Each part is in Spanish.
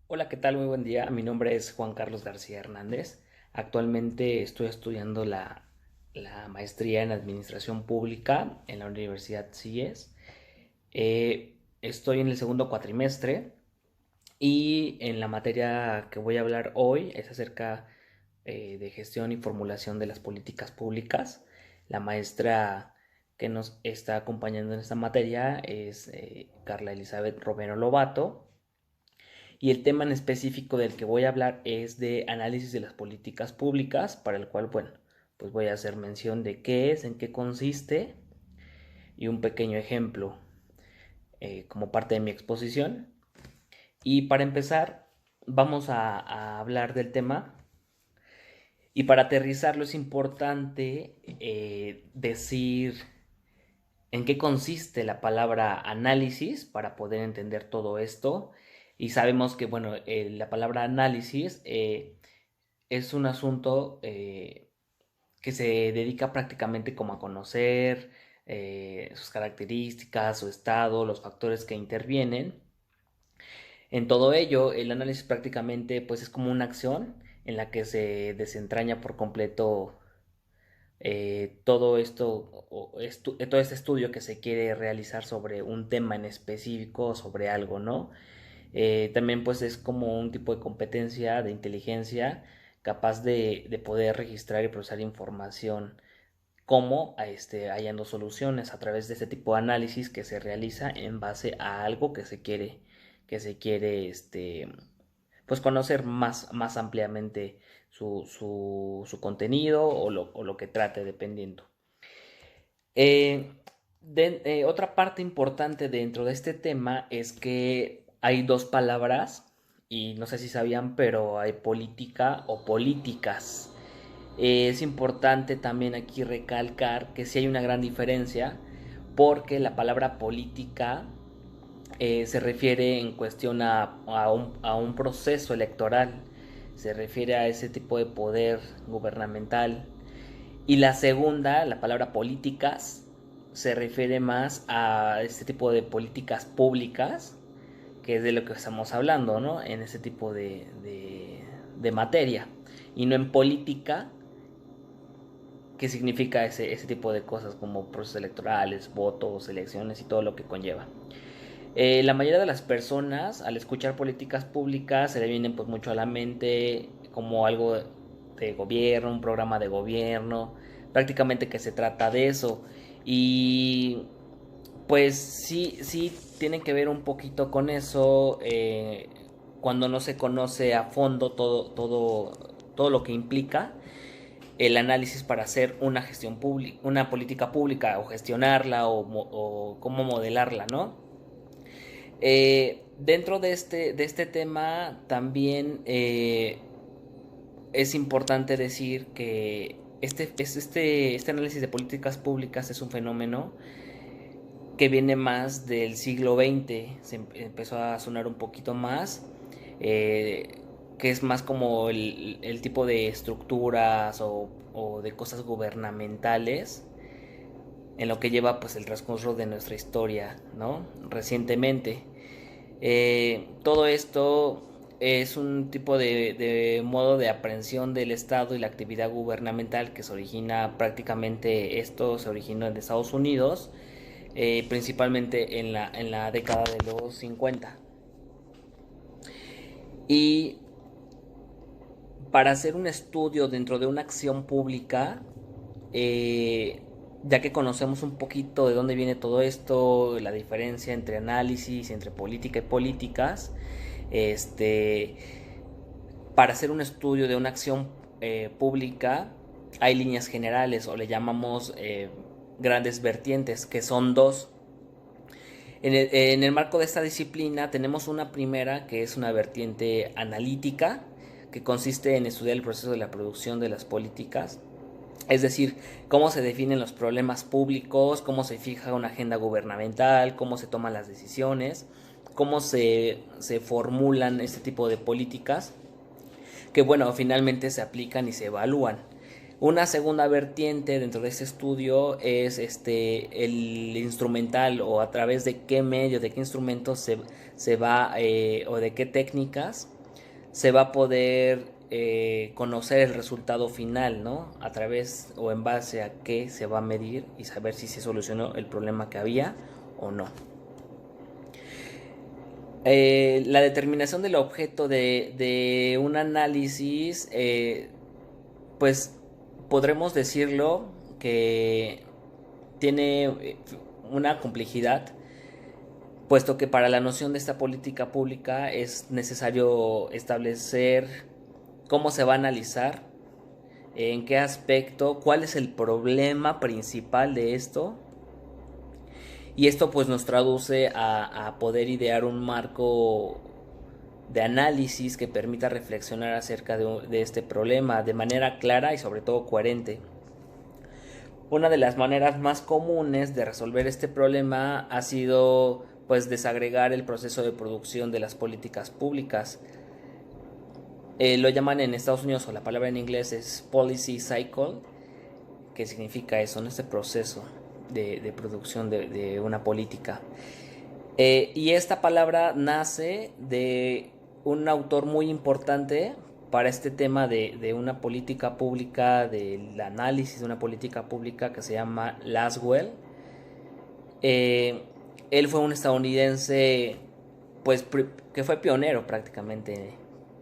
Hola, ¿qué tal? Muy buen día. Mi nombre es Juan Carlos García Hernández. Actualmente estoy estudiando la maestría en Administración Pública en la Universidad CIES. Estoy en el segundo cuatrimestre y en la materia que voy a hablar hoy es acerca de gestión y formulación de las políticas públicas. La maestra que nos está acompañando en esta materia es Carla Elizabeth Romero Lobato. Y el tema en específico del que voy a hablar es de análisis de las políticas públicas, para el cual, bueno, pues voy a hacer mención de qué es, en qué consiste y un pequeño ejemplo como parte de mi exposición. Y para empezar, vamos a hablar del tema. Y para aterrizarlo es importante decir en qué consiste la palabra análisis para poder entender todo esto. Y sabemos que, bueno, la palabra análisis es un asunto que se dedica prácticamente como a conocer sus características, su estado, los factores que intervienen. En todo ello, el análisis prácticamente pues es como una acción en la que se desentraña por completo todo esto, todo este estudio que se quiere realizar sobre un tema en específico, sobre algo, ¿no? También pues es como un tipo de competencia de inteligencia capaz de poder registrar y procesar información como hallando soluciones a través de este tipo de análisis que se realiza en base a algo que se quiere pues conocer más ampliamente su contenido o lo que trate dependiendo. Eh, Otra parte importante dentro de este tema es que hay dos palabras, y no sé si sabían, pero hay política o políticas. Es importante también aquí recalcar que sí hay una gran diferencia, porque la palabra política se refiere en cuestión a un proceso electoral, se refiere a ese tipo de poder gubernamental. Y la segunda, la palabra políticas, se refiere más a este tipo de políticas públicas, que es de lo que estamos hablando, ¿no? En ese tipo de materia. Y no en política, que significa ese tipo de cosas como procesos electorales, votos, elecciones y todo lo que conlleva. La mayoría de las personas al escuchar políticas públicas se le vienen pues mucho a la mente como algo de gobierno, un programa de gobierno, prácticamente que se trata de eso. Y pues sí tienen que ver un poquito con eso cuando no se conoce a fondo todo lo que implica el análisis para hacer una gestión pública, una política pública o gestionarla o cómo modelarla, ¿no? Dentro de este tema también es importante decir que este análisis de políticas públicas es un fenómeno que viene más del siglo XX, empezó a sonar un poquito más, eh, que es más como el tipo de estructuras o de cosas gubernamentales en lo que lleva pues el transcurso de nuestra historia, ¿no? Recientemente. Todo esto es un tipo de modo de aprehensión del Estado y la actividad gubernamental que se origina prácticamente, esto se originó en Estados Unidos, principalmente en la década de los 50. Y para hacer un estudio dentro de una acción pública, eh, ya que conocemos un poquito de dónde viene todo esto, la diferencia entre análisis, entre política y políticas, este, para hacer un estudio de una acción pública hay líneas generales o le llamamos grandes vertientes, que son dos. En el marco de esta disciplina tenemos una primera que es una vertiente analítica, que consiste en estudiar el proceso de la producción de las políticas, es decir, cómo se definen los problemas públicos, cómo se fija una agenda gubernamental, cómo se toman las decisiones, cómo se formulan este tipo de políticas, que bueno, finalmente se aplican y se evalúan. Una segunda vertiente dentro de este estudio es el instrumental, o a través de qué medio, de qué instrumentos se va o de qué técnicas se va a poder conocer el resultado final, ¿no? A través o en base a qué se va a medir y saber si se solucionó el problema que había o no. La determinación del objeto de un análisis, pues podremos decirlo que tiene una complejidad, puesto que para la noción de esta política pública es necesario establecer cómo se va a analizar, en qué aspecto, cuál es el problema principal de esto. Y esto pues nos traduce a poder idear un marco de análisis que permita reflexionar acerca de este problema de manera clara y sobre todo coherente. Una de las maneras más comunes de resolver este problema ha sido pues desagregar el proceso de producción de las políticas públicas. Lo llaman en Estados Unidos, o la palabra en inglés es policy cycle, que significa eso, ¿no? Este proceso de producción de una política. Y esta palabra nace de un autor muy importante para este tema de una política pública, del análisis de una política pública, que se llama Laswell. Él fue un estadounidense pues que fue pionero prácticamente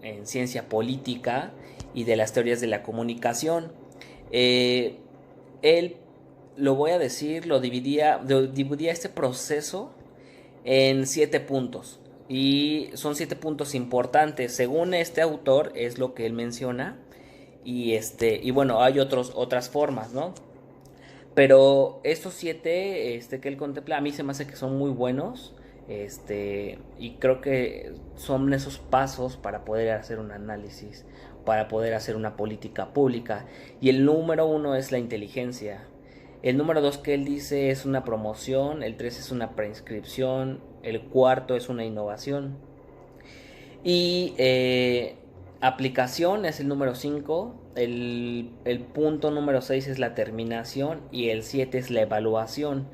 en ciencia política y de las teorías de la comunicación. Él, lo voy a decir, dividía este proceso en 7 puntos. Y son 7 puntos importantes. Según este autor, es lo que él menciona. Y bueno, hay otras formas, ¿no? Pero estos 7 que él contempla, a mí se me hace que son muy buenos. Y creo que son esos pasos para poder hacer un análisis, para poder hacer una política pública. Y el número 1 es la inteligencia. El número 2 que él dice es una promoción, el 3 es una prescripción, el cuarto es una innovación. Y aplicación es el número 5, el punto número 6 es la terminación y el 7 es la evaluación.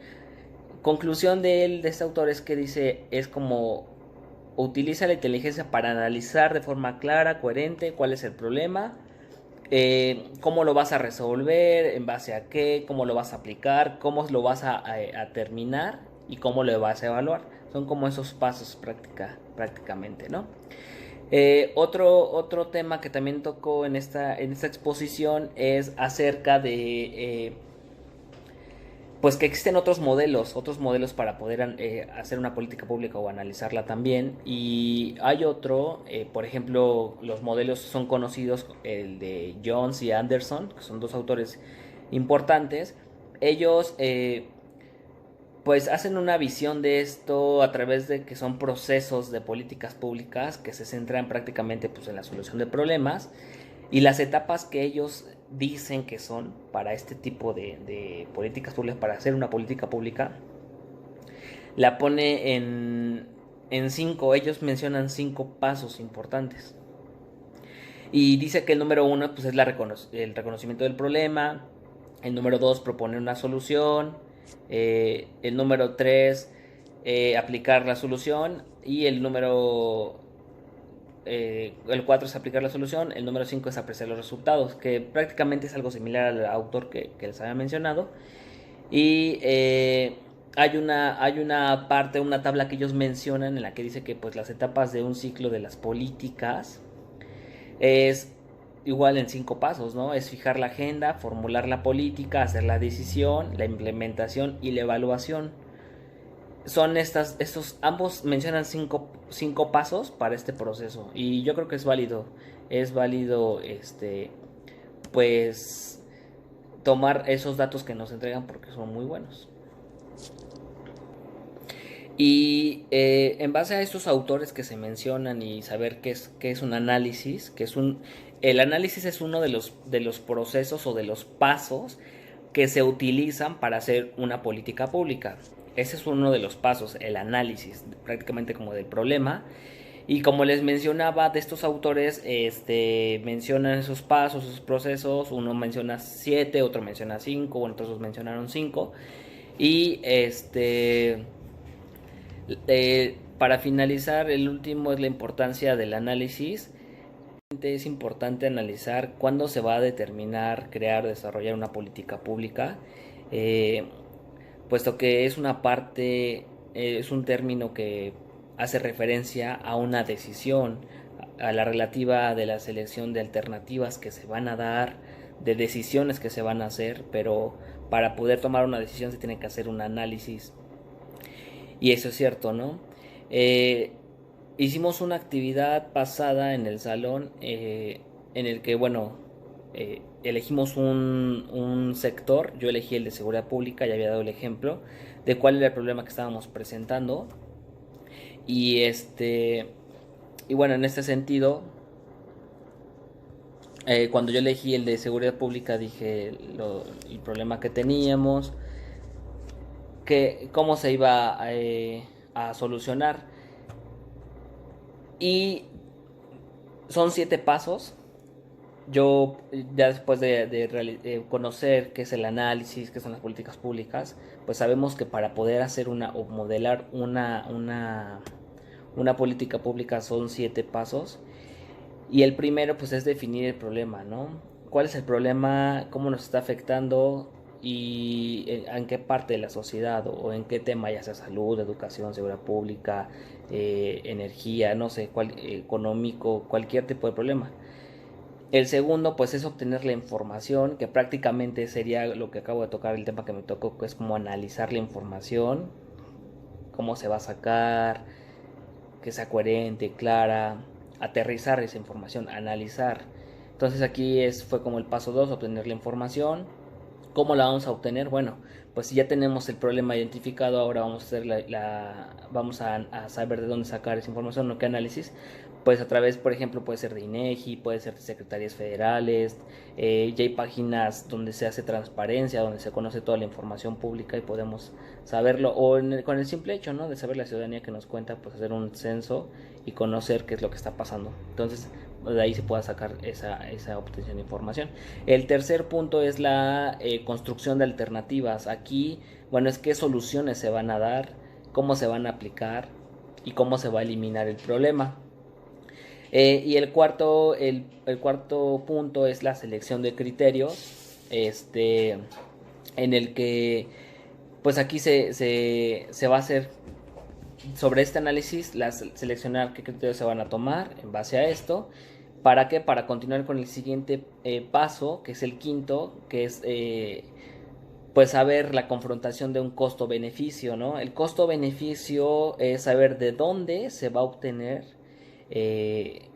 Conclusión de este autor es que dice, es como utiliza la inteligencia para analizar de forma clara, coherente, cuál es el problema, cómo lo vas a resolver, en base a qué, cómo lo vas a aplicar, cómo lo vas a terminar y cómo lo vas a evaluar. Son como esos pasos prácticamente, ¿no? Otro tema que también tocó en esta exposición es acerca de pues que existen otros modelos para poder hacer una política pública o analizarla también. Y hay por ejemplo, los modelos son conocidos, el de Jones y Anderson, que son dos autores importantes. Ellos pues hacen una visión de esto a través de que son procesos de políticas públicas que se centran prácticamente pues en la solución de problemas, y las etapas que ellos dicen que son para este tipo de políticas públicas, para hacer una política pública, la pone en 5. Ellos mencionan 5 pasos importantes. Y dice que el número 1 pues, es el reconocimiento del problema. El número 2, proponer una solución. El número 3, aplicar la solución. Y el 4 es aplicar la solución, el número 5 es apreciar los resultados, que prácticamente es algo similar al autor que les había mencionado. Y hay una parte, una tabla que ellos mencionan en la que dice que pues las etapas de un ciclo de las políticas es igual en 5 pasos, ¿no? Es fijar la agenda, formular la política, hacer la decisión, la implementación y la evaluación. Son ambos mencionan cinco pasos para este proceso, y yo creo que es válido, pues tomar esos datos que nos entregan porque son muy buenos. Y en base a estos autores que se mencionan y saber qué es un análisis, el análisis es uno de los procesos o de los pasos que se utilizan para hacer una política pública. Ese es uno de los pasos, el análisis, prácticamente como del problema. Y como les mencionaba, de estos autores mencionan esos pasos, esos procesos. Uno menciona 7, otro menciona 5, bueno, otros mencionaron 5. Y para finalizar, el último es la importancia del análisis. prácticamente es importante analizar cuándo se va a determinar, crear, desarrollar una política pública, eh, puesto que es una parte, es un término que hace referencia a una decisión, a la relativa de la selección de alternativas que se van a dar, de decisiones que se van a hacer, pero para poder tomar una decisión se tiene que hacer un análisis. Y eso es cierto, ¿no? Eh, Hicimos una actividad pasada en el salón, en el que, bueno, elegimos un sector. Yo elegí el de seguridad pública, ya había dado el ejemplo de cuál era el problema que estábamos presentando. Y y bueno, en este sentido, cuando yo elegí el de seguridad pública, dije el problema que teníamos, que cómo se iba a solucionar. Y son 7 pasos. Yo, ya después de conocer qué es el análisis, qué son las políticas públicas, pues sabemos que para poder hacer o modelar una política pública son 7 pasos. Y el primero pues es definir el problema, ¿no? ¿Cuál es el problema? ¿Cómo nos está afectando? Y en qué parte de la sociedad o en qué tema, ya sea salud, educación, seguridad pública, energía, no sé, económico, cualquier tipo de problema. El segundo, pues, es obtener la información, que prácticamente sería lo que acabo de tocar, el tema que me tocó, que es como analizar la información, cómo se va a sacar, que sea coherente, clara, aterrizar esa información, analizar. Entonces aquí fue como el paso 2, obtener la información. ¿Cómo la vamos a obtener? Bueno, pues si ya tenemos el problema identificado, ahora vamos a hacer vamos a saber de dónde sacar esa información o qué análisis. Pues a través, por ejemplo, puede ser de INEGI, puede ser de secretarías federales, ya hay páginas donde se hace transparencia, donde se conoce toda la información pública y podemos saberlo, o con el simple hecho, ¿no?, de saber la ciudadanía que nos cuenta, pues hacer un censo y conocer qué es lo que está pasando. Entonces, de ahí se pueda sacar esa obtención de información. El tercer punto es la construcción de alternativas. Aquí, bueno, es qué soluciones se van a dar, cómo se van a aplicar y cómo se va a eliminar el problema. Y el cuarto punto es la selección de criterios, en el que, pues aquí se va a hacer sobre este análisis, seleccionar qué criterios se van a tomar en base a esto. ¿Para qué? Para continuar con el siguiente paso, que es el quinto, que es pues saber la confrontación de un costo-beneficio, ¿no? El costo-beneficio es saber de dónde se va a obtener eh,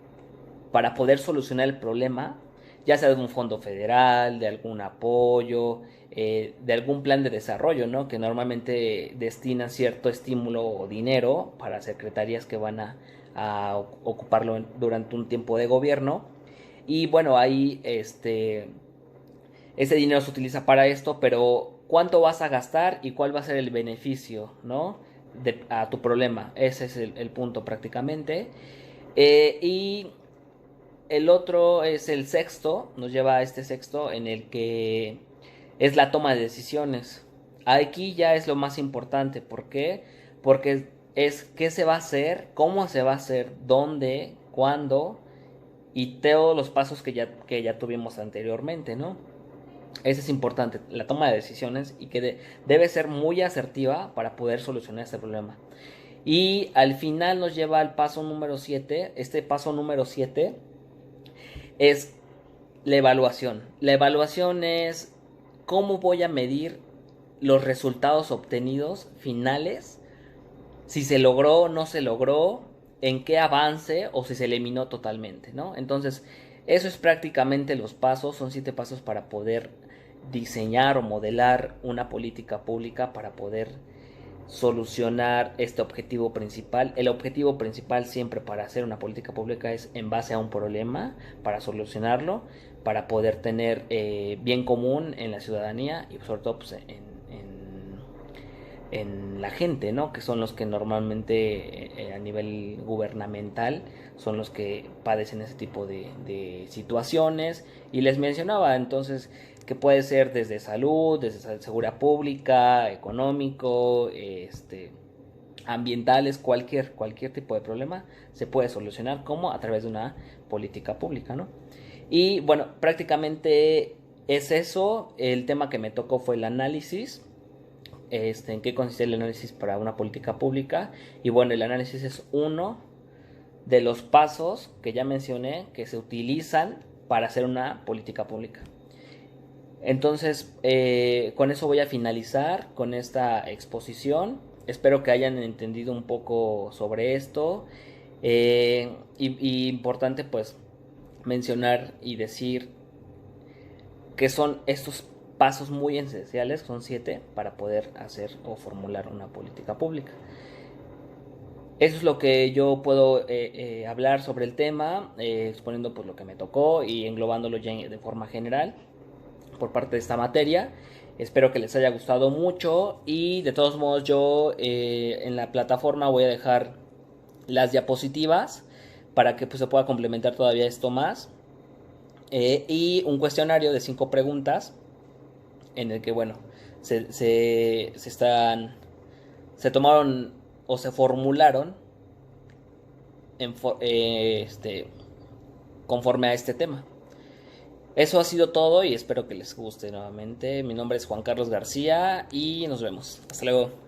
para poder solucionar el problema, ya sea de un fondo federal, de algún apoyo, de algún plan de desarrollo, ¿no?, que normalmente destina cierto estímulo o dinero para secretarías que van a ocuparlo durante un tiempo de gobierno. Y bueno, ahí ese dinero se utiliza para esto, pero ¿cuánto vas a gastar y cuál va a ser el beneficio, ¿no?, a tu problema? Ese es el punto prácticamente. Y el otro es el sexto, nos lleva a este sexto en el que es la toma de decisiones. Aquí ya es lo más importante. ¿Por qué? Porque es qué se va a hacer, cómo se va a hacer, dónde, cuándo y todos los pasos que ya tuvimos anteriormente, ¿no? Eso es importante, la toma de decisiones, y que debe ser muy asertiva para poder solucionar este problema. Y al final nos lleva al paso número 7. Este paso número 7 es la evaluación. La evaluación es cómo voy a medir los resultados obtenidos finales, si se logró o no se logró, en qué avance o si se eliminó totalmente, ¿no? Entonces, eso es prácticamente los pasos, son 7 pasos para poder diseñar o modelar una política pública, para poder solucionar este objetivo principal. El objetivo principal siempre para hacer una política pública es en base a un problema, para solucionarlo, para poder tener bien común en la ciudadanía y sobre todo pues, en la gente, ¿no?, que son los que normalmente a nivel gubernamental son los que padecen ese tipo de situaciones. Y les mencionaba entonces que puede ser desde salud, desde seguridad pública, económico, ambientales, cualquier tipo de problema se puede solucionar como a través de una política pública, ¿no? Y bueno, prácticamente es eso. El tema que me tocó fue el análisis. En qué consiste el análisis para una política pública. Y bueno, el análisis es uno de los pasos que ya mencioné que se utilizan para hacer una política pública. Entonces, con eso voy a finalizar con esta exposición. Espero que hayan entendido un poco sobre esto. Y importante pues mencionar y decir que son estos pasos muy esenciales, son 7, para poder hacer o formular una política pública. Eso es lo que yo puedo hablar sobre el tema, exponiendo pues lo que me tocó y englobándolo ya de forma general por parte de esta materia. Espero que les haya gustado mucho y de todos modos yo en la plataforma voy a dejar las diapositivas para que pues, se pueda complementar todavía esto más. Y un cuestionario de 5 preguntas en el que, bueno, se tomaron o se formularon en, conforme a este tema. Eso ha sido todo y espero que les guste nuevamente. Mi nombre es Juan Carlos García y nos vemos. Hasta luego.